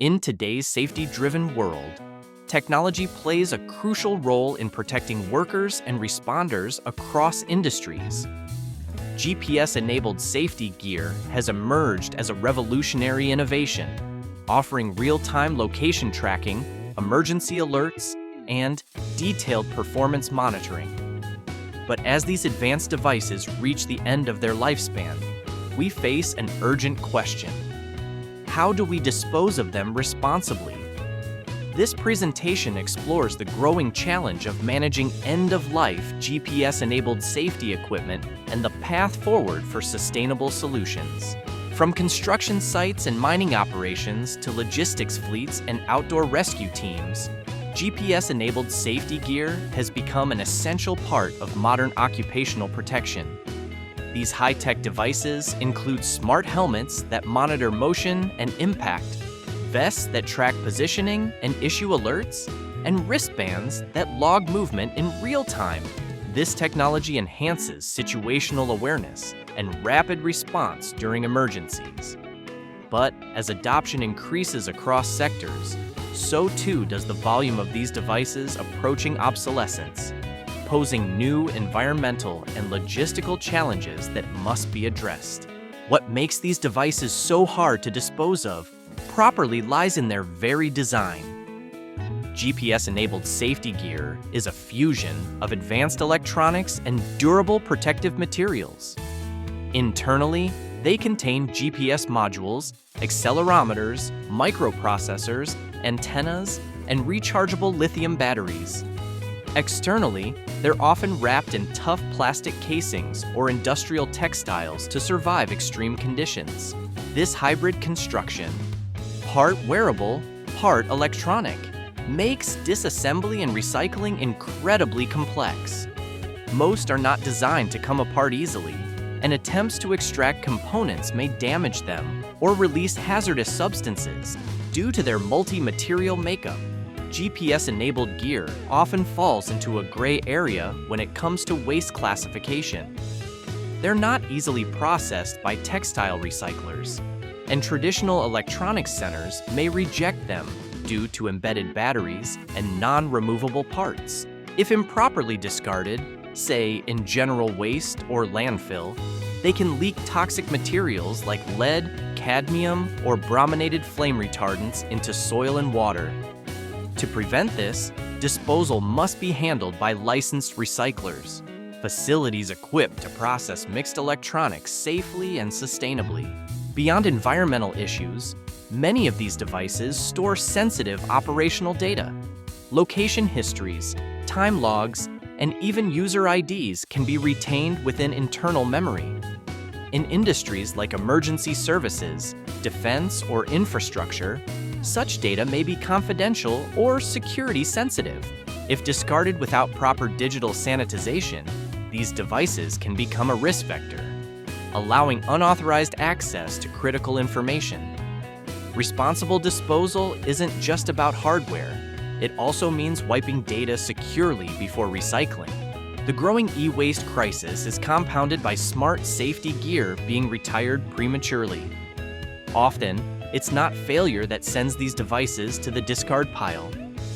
In today's safety-driven world, technology plays a crucial role in protecting workers and responders across industries. GPS-enabled safety gear has emerged as a revolutionary innovation, offering real-time location tracking, emergency alerts, and detailed performance monitoring. But as these advanced devices reach the end of their lifespan, we face an urgent question. How do we dispose of them responsibly? This presentation explores the growing challenge of managing end-of-life GPS-enabled safety equipment and the path forward for sustainable solutions. From construction sites and mining operations to logistics fleets and outdoor rescue teams, GPS-enabled safety gear has become an essential part of modern occupational protection. These high-tech devices include smart helmets that monitor motion and impact, vests that track positioning and issue alerts, and wristbands that log movement in real time. This technology enhances situational awareness and rapid response during emergencies. But as adoption increases across sectors, so too does the volume of these devices approaching obsolescence, posing new environmental and logistical challenges that must be addressed. What makes these devices so hard to dispose of properly lies in their very design. GPS-enabled safety gear is a fusion of advanced electronics and durable protective materials. Internally, they contain GPS modules, accelerometers, microprocessors, antennas, and rechargeable lithium batteries. Externally, they're often wrapped in tough plastic casings or industrial textiles to survive extreme conditions. This hybrid construction, part wearable, part electronic, makes disassembly and recycling incredibly complex. Most are not designed to come apart easily, and attempts to extract components may damage them or release hazardous substances due to their multi-material makeup. GPS-enabled gear often falls into a gray area when it comes to waste classification. They're not easily processed by textile recyclers, and traditional electronics centers may reject them due to embedded batteries and non-removable parts. If improperly discarded, say in general waste or landfill, they can leak toxic materials like lead, cadmium, or brominated flame retardants into soil and water. To prevent this, disposal must be handled by licensed recyclers, facilities equipped to process mixed electronics safely and sustainably. Beyond environmental issues, many of these devices store sensitive operational data. Location histories, time logs, and even user IDs can be retained within internal memory. In industries like emergency services, defense, or infrastructure, such data may be confidential or security sensitive. If discarded without proper digital sanitization, these devices can become a risk vector, allowing unauthorized access to critical information. Responsible disposal isn't just about hardware. It also means wiping data securely before recycling. The growing e-waste crisis is compounded by smart safety gear being retired prematurely. Often, it's not failure that sends these devices to the discard pile.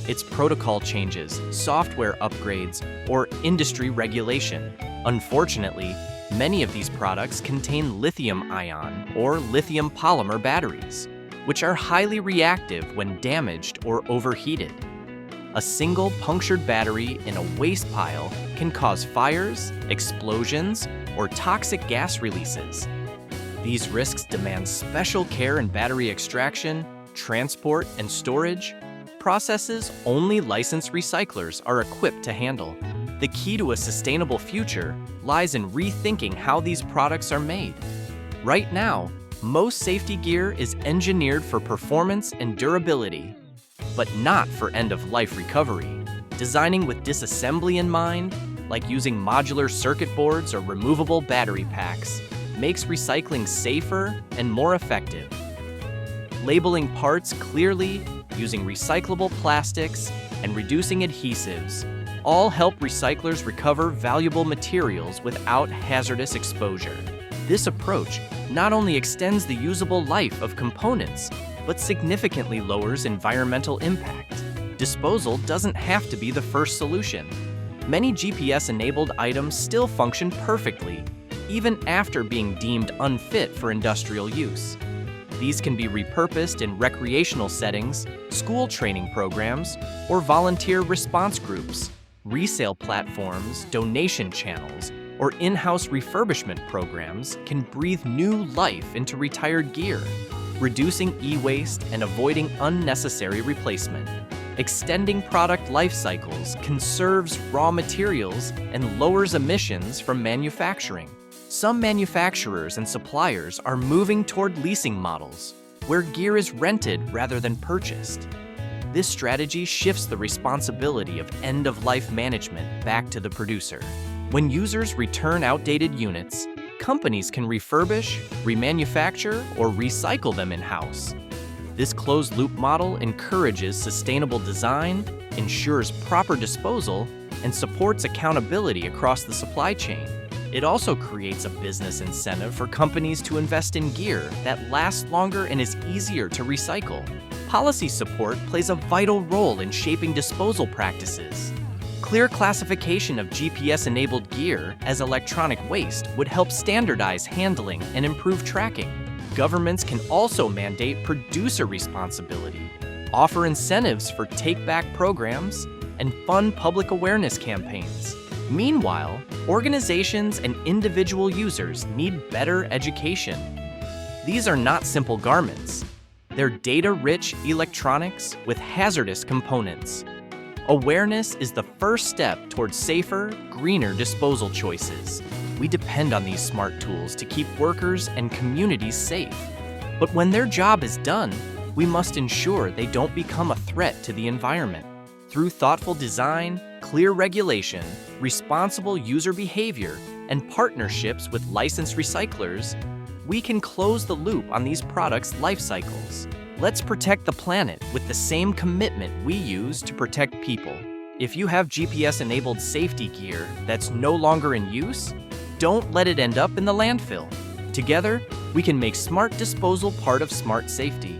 It's protocol changes, software upgrades, or industry regulation. Unfortunately, many of these products contain lithium-ion or lithium polymer batteries, which are highly reactive when damaged or overheated. A single punctured battery in a waste pile can cause fires, explosions, or toxic gas releases. These risks demand special care in battery extraction, transport, and storage, processes only licensed recyclers are equipped to handle. The key to a sustainable future lies in rethinking how these products are made. Right now, most safety gear is engineered for performance and durability, but not for end-of-life recovery. Designing with disassembly in mind, like using modular circuit boards or removable battery packs, makes recycling safer and more effective. Labeling parts clearly, using recyclable plastics, and reducing adhesives all help recyclers recover valuable materials without hazardous exposure. This approach not only extends the usable life of components, but significantly lowers environmental impact. Disposal doesn't have to be the first solution. Many GPS-enabled items still function perfectly, even after being deemed unfit for industrial use. These can be repurposed in recreational settings, school training programs, or volunteer response groups. Resale platforms, donation channels, or in-house refurbishment programs can breathe new life into retired gear, reducing e-waste and avoiding unnecessary replacement. Extending product life cycles conserves raw materials and lowers emissions from manufacturing. Some manufacturers and suppliers are moving toward leasing models, where gear is rented rather than purchased. This strategy shifts the responsibility of end-of-life management back to the producer. When users return outdated units, companies can refurbish, remanufacture, or recycle them in-house. This closed-loop model encourages sustainable design, ensures proper disposal, and supports accountability across the supply chain. It also creates a business incentive for companies to invest in gear that lasts longer and is easier to recycle. Policy support plays a vital role in shaping disposal practices. Clear classification of GPS-enabled gear as electronic waste would help standardize handling and improve tracking. Governments can also mandate producer responsibility, offer incentives for take-back programs, and fund public awareness campaigns. Meanwhile, organizations and individual users need better education. These are not simple garments. They're data-rich electronics with hazardous components. Awareness is the first step towards safer, greener disposal choices. We depend on these smart tools to keep workers and communities safe. But when their job is done, we must ensure they don't become a threat to the environment. Through thoughtful design, clear regulation, responsible user behavior, and partnerships with licensed recyclers, we can close the loop on these products' life cycles. Let's protect the planet with the same commitment we use to protect people. If you have GPS-enabled safety gear that's no longer in use, don't let it end up in the landfill. Together, we can make smart disposal part of smart safety.